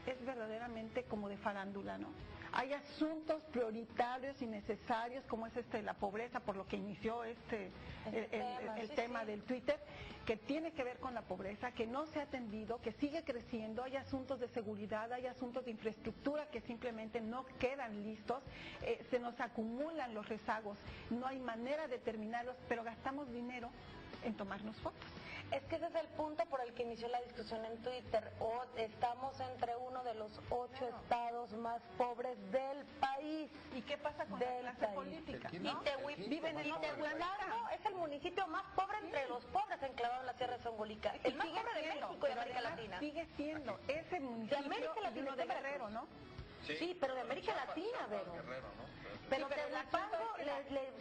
es verdaderamente como de farándula, ¿no? Hay asuntos prioritarios y necesarios, como es la pobreza, por lo que inició el tema del Twitter, que tiene que ver con la pobreza, que no se ha atendido, que sigue creciendo. Hay asuntos de seguridad, hay asuntos de infraestructura que simplemente no quedan listos, se nos acumulan los rezagos, no hay manera de terminarlos, pero gastamos dinero en tomarnos fotos. Es que ese es el punto por el que inició la discusión en Twitter. Estamos entre uno de los 8 estados más pobres del país. ¿Y qué pasa con la clase política? ¿No? Viven en Tehuacán, es el municipio más pobre entre los pobres, enclavado en la Sierra de Zongolica. El más pobre de México y de América Latina. Sigue siendo ese municipio de América Latina, de Guerrero, ¿no? Sí, pero de América Latina, Vero. Pero Tehuacán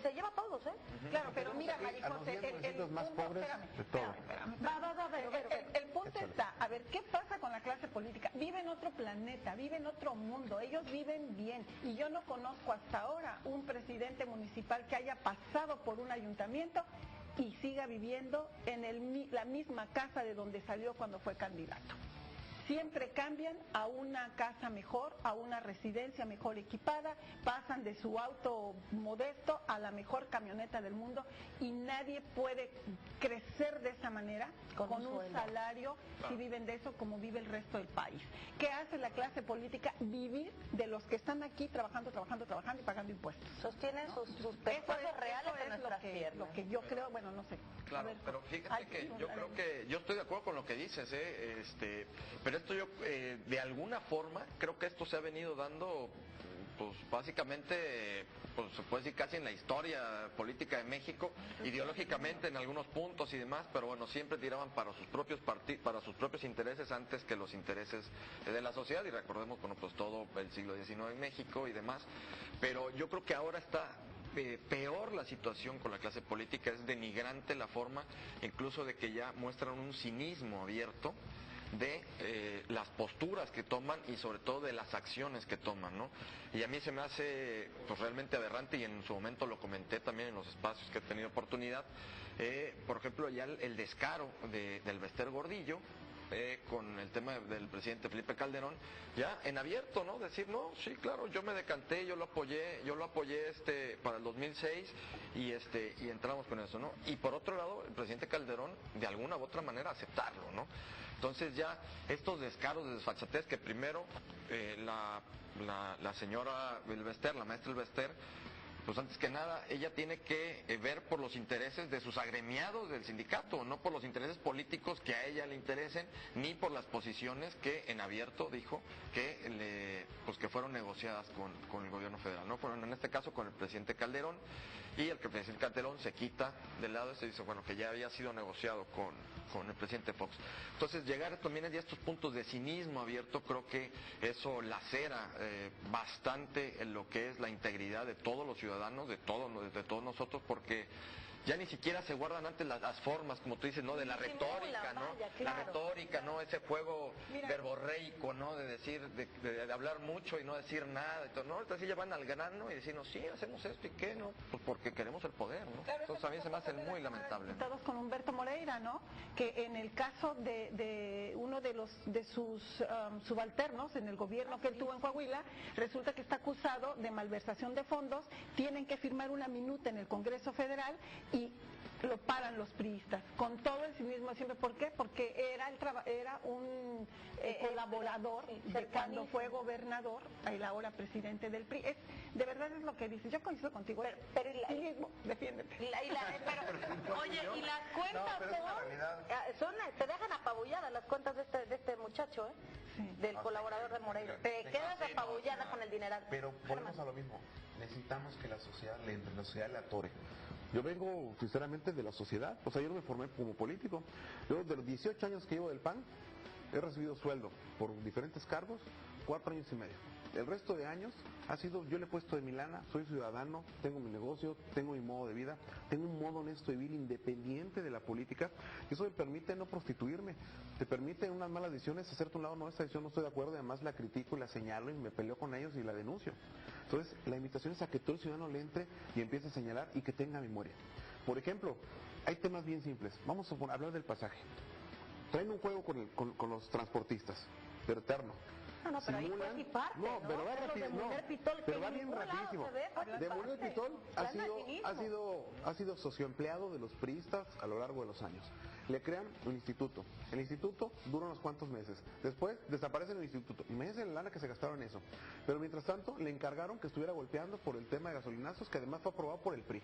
se lleva a todos, ¿eh? Claro, pero mira, Marijose, el más pobres de todos. El punto está, a ver, ¿qué pasa con la clase política? Vive en otro planeta, vive en otro mundo, ellos viven bien, y yo no conozco hasta ahora un presidente municipal que haya pasado por un ayuntamiento y siga viviendo en la misma casa de donde salió cuando fue candidato. Siempre cambian a una casa mejor, a una residencia mejor equipada, pasan de su auto modesto a la mejor camioneta del mundo, y nadie puede crecer de esa manera con un salario si viven de eso como vive el resto del país. ¿Qué hace la clase política? Vivir de los que están aquí trabajando y pagando impuestos. Sostienen sus pesos reales en nuestras tierras. Lo que yo creo, bueno, no sé. Claro, pero fíjate que yo creo que yo estoy de acuerdo con lo que dices, pero esto yo de alguna forma creo que esto se ha venido dando, pues básicamente, pues se puede decir casi en la historia política de México, ideológicamente en algunos puntos y demás, pero bueno, siempre tiraban para sus propios para sus propios intereses antes que los intereses de la sociedad, y recordemos, bueno, pues todo el siglo XIX en México y demás, pero yo creo que ahora está peor la situación con la clase política, es denigrante la forma, incluso de que ya muestran un cinismo abierto de las posturas que toman y sobre todo de las acciones que toman, ¿no? Y a mí se me hace pues realmente aberrante, y en su momento lo comenté también en los espacios que he tenido oportunidad, por ejemplo ya el descaro del Bester Gordillo, con el tema del presidente Felipe Calderón, ya en abierto, ¿no? Decir, no, sí, claro, yo me decanté, yo lo apoyé para el 2006 y entramos con eso, ¿no? Y por otro lado, el presidente Calderón, de alguna u otra manera, aceptarlo, ¿no? Entonces ya estos descaros de desfachatez que primero la señora Bester, la maestra Bester, pues antes que nada, ella tiene que ver por los intereses de sus agremiados del sindicato, no por los intereses políticos que a ella le interesen, ni por las posiciones que en abierto dijo que fueron negociadas con el gobierno federal, ¿no? Fueron en este caso con el presidente Calderón, y el presidente Calderón se quita del lado y se dice, bueno, que ya había sido negociado con el presidente Fox. Entonces, llegar también a estos puntos de cinismo abierto, creo que eso lacera bastante en lo que es la integridad de todos los ciudadanos, de todos nosotros, porque ya ni siquiera se guardan antes las formas, como tú dices, ¿no? De la retórica, ¿no? La retórica, ¿no? Ese juego verborreico, ¿no? De decir, de hablar mucho y no decir nada, y todo, ¿no? Entonces ya van al grano y decirnos, sí, hacemos esto y qué, ¿no? Pues porque queremos el poder, ¿no? Claro, entonces a mí se me hace muy lamentable, ¿no? Con Humberto Moreira, ¿no? Que en el caso de uno de sus subalternos en el gobierno que él tuvo en Coahuila, resulta que está acusado de malversación de fondos, tienen que firmar una minuta en el Congreso Federal y lo paran los priistas, con todo el cinismo siempre. ¿Por qué? Porque era un colaborador de cuando fue gobernador, el ahora presidente del PRI. De verdad es lo que dice. Yo coincido contigo. Pero cinismo, defiéndete. Oye, y las cuentas te dejan apabulladas las cuentas de este muchacho, ¿eh? Sí. Del colaborador de Moreira. Te quedas apabullada con el dineral. Pero volvemos a lo mismo. Necesitamos que la sociedad le entre, la sociedad le atore. Yo vengo, sinceramente, de la sociedad. O sea, yo no me formé como político. Yo, de los 18 años que llevo del PAN, he recibido sueldo por diferentes cargos, 4 años y medio. El resto de años ha sido, yo le he puesto de mi lana, soy ciudadano, tengo mi negocio, tengo mi modo de vida, tengo un modo honesto de vivir independiente de la política, y eso me permite no prostituirme, te permite en unas malas decisiones hacerte un lado, no, esta decisión no estoy de acuerdo, y además la critico y la señalo y me peleo con ellos y la denuncio. Entonces, la invitación es a que todo el ciudadano le entre y empiece a señalar y que tenga memoria. Por ejemplo, hay temas bien simples, vamos a hablar del pasaje. Traen un juego con los transportistas, pero eterno. No, pero simulan, ahí fue parte, no, pero va rápido, no, pero va bien rapidísimo. De Munir Pitol ha sido socioempleado de los priistas a lo largo de los años. Le crean un instituto. El instituto dura unos cuantos meses. Después desaparece el instituto. Imagínense la lana que se gastaron en eso. Pero mientras tanto le encargaron que estuviera golpeando por el tema de gasolinazos, que además fue aprobado por el PRI.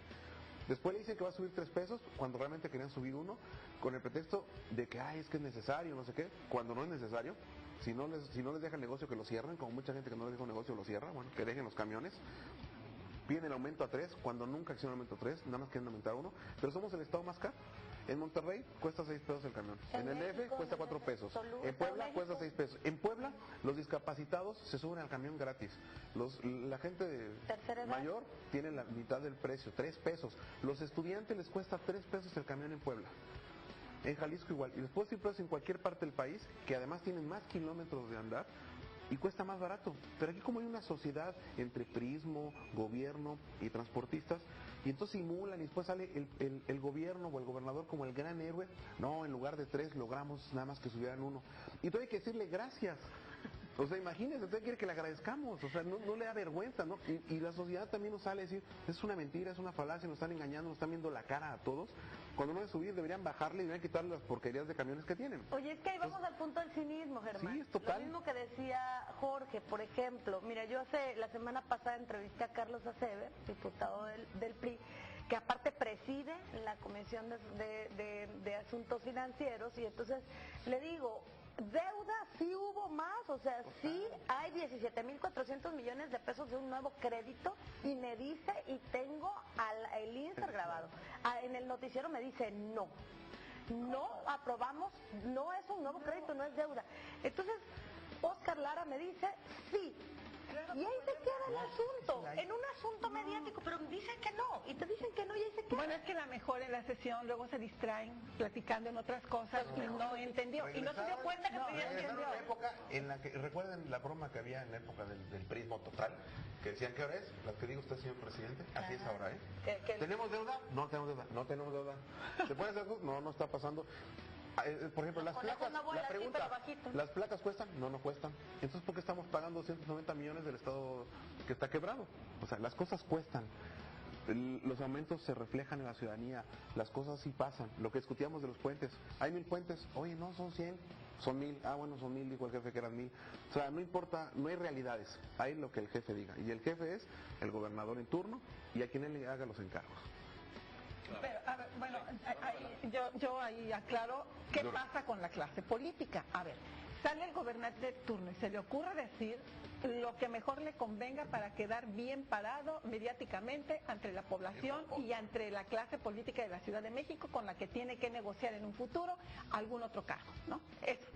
Después le dicen que va a subir 3 pesos cuando realmente querían subir 1, con el pretexto de que es que es necesario, no sé qué, cuando no es necesario. Si no les deja el negocio, que lo cierren, como mucha gente que no les deja un negocio lo cierra, bueno, que dejen los camiones. Piden el aumento a 3, cuando nunca hicieron aumento a 3, nada más quieren aumentar 1, pero somos el estado más caro. En Monterrey cuesta 6 pesos el camión, en el DF cuesta 4 pesos, en Puebla cuesta 6 pesos. En Puebla los discapacitados se suben al camión gratis, la gente mayor tiene la mitad del precio, 3 pesos. Los estudiantes les cuesta 3 pesos el camión en Puebla. En Jalisco igual, y les puedo decir precios en cualquier parte del país, que además tienen más kilómetros de andar, y cuesta más barato. Pero aquí como hay una sociedad entre prismo, gobierno y transportistas, y entonces simulan y después sale el gobierno o el gobernador como el gran héroe. No, en lugar de 3 logramos nada más que subieran 1. Y entonces hay que decirle gracias. O sea, imagínense, usted quiere que le agradezcamos, o sea, no le da vergüenza, ¿no? Y la sociedad también nos sale a decir, es una mentira, es una falacia, nos están engañando, nos están viendo la cara a todos. Cuando no deben subir, deberían bajarle y deberían quitarle las porquerías de camiones que tienen. Oye, es que ahí vamos al punto del cinismo, Germán. Sí, es total. Lo mismo que decía Jorge, por ejemplo. Mira, yo la semana pasada entrevisté a Carlos Aceves, diputado del PRI, que aparte preside la Comisión de Asuntos Financieros, y entonces le digo, deuda sí hubo más, o sea, sí hay 17,400 millones de pesos de un nuevo crédito, y me dice, y tengo el INSER grabado, en el noticiero me dice no aprobamos, no es un nuevo crédito, no es deuda. Entonces Óscar Lara me dice sí. Y ahí se queda el asunto, en un asunto mediático, pero dicen que no, y te dicen que no, y ahí se queda. Bueno, es que a lo mejor en la sesión luego se distraen platicando en otras cosas y no entendió, y no se dio cuenta que regresaron a una época en la que, recuerden la broma que había en la época del prismo total, que decían, ¿qué hora es? La que diga usted, señor presidente, así es ahora, ¿eh? ¿Tenemos deuda? No tenemos deuda, no tenemos deuda. ¿Se puede hacer algo? No está pasando. Por ejemplo, las placas, la pregunta, ¿las placas cuestan? No cuestan. Entonces, ¿por qué estamos pagando 290 millones del Estado que está quebrado? O sea, las cosas cuestan. Los aumentos se reflejan en la ciudadanía, las cosas sí pasan. Lo que discutíamos de los puentes, hay 1,000 puentes, oye, no, son 100, son 1,000, bueno, son 1,000, dijo el jefe que eran 1,000. O sea, no importa, no hay realidades, hay lo que el jefe diga. Y el jefe es el gobernador en turno y a quien él le haga los encargos. Pero, a ver, bueno, yo ahí aclaro qué pasa con la clase política. A ver, sale el gobernante de turno y se le ocurre decir lo que mejor le convenga para quedar bien parado mediáticamente ante la población y ante la clase política de la Ciudad de México, con la que tiene que negociar en un futuro algún otro cargo, ¿no? Eso.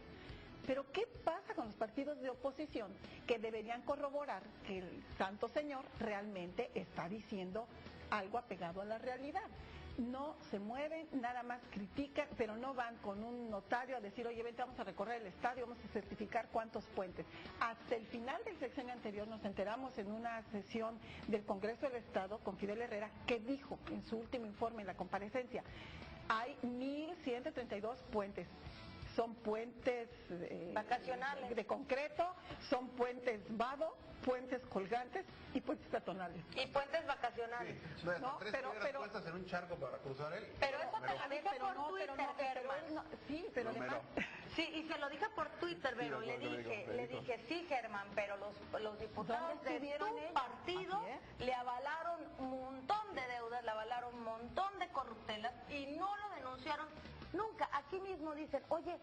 Pero ¿qué pasa con los partidos de oposición que deberían corroborar que el santo señor realmente está diciendo algo apegado a la realidad? No se mueven, nada más critican, pero no van con un notario a decir, oye, vente, vamos a recorrer el estadio, vamos a certificar cuántos puentes. Hasta el final del sexenio anterior nos enteramos en una sesión del Congreso del Estado con Fidel Herrera, que dijo en su último informe, en la comparecencia, hay 1,132 puentes. Son puentes vacacionales de concreto, son puentes vado, puentes colgantes y puentes peatonales. Y puentes vacacionales. Sí, no, pero puestas en un charco para cruzar él. Pero eso te lo dije por Twitter, Germán. Sí, pero además... Sí, y se lo dije por Twitter, pero le dije, sí, Germán, pero los diputados de tu partido le avalaron un montón de deudas, le avalaron un montón de corruptelas y no lo denunciaron nunca. Aquí mismo dicen, oye,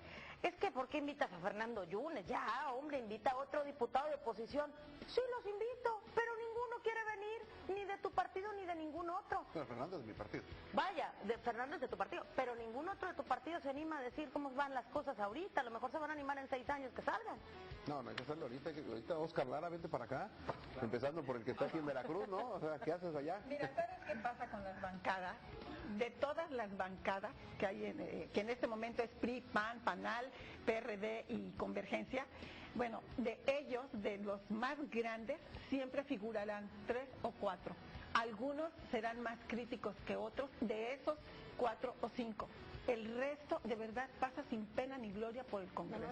es que ¿por qué invitas a Fernando Yunes? Ya, hombre, invita a otro diputado de oposición. Sí, los invito, pero ninguno quiere venir, ni de tu partido ni de ningún otro. Pero Fernando es de mi partido. Vaya, Fernando es de tu partido, pero ningún otro de tu partido se anima a decir cómo van las cosas ahorita. A lo mejor se van a animar en 6 años que salgan. No hay que hacerlo ahorita. Óscar Lara, vente para acá, empezando por el que está aquí en Veracruz, ¿no? O sea, ¿qué haces allá? Mira, ¿sabes qué pasa con las bancadas? De todas las bancadas que hay, que en este momento es PRI, PAN, PANAL, PRD y Convergencia, bueno, de ellos, de los más grandes, siempre figurarán 3 o 4. Algunos serán más críticos que otros, de esos 4 o 5. El resto, de verdad, pasa sin pena ni gloria por el Congreso.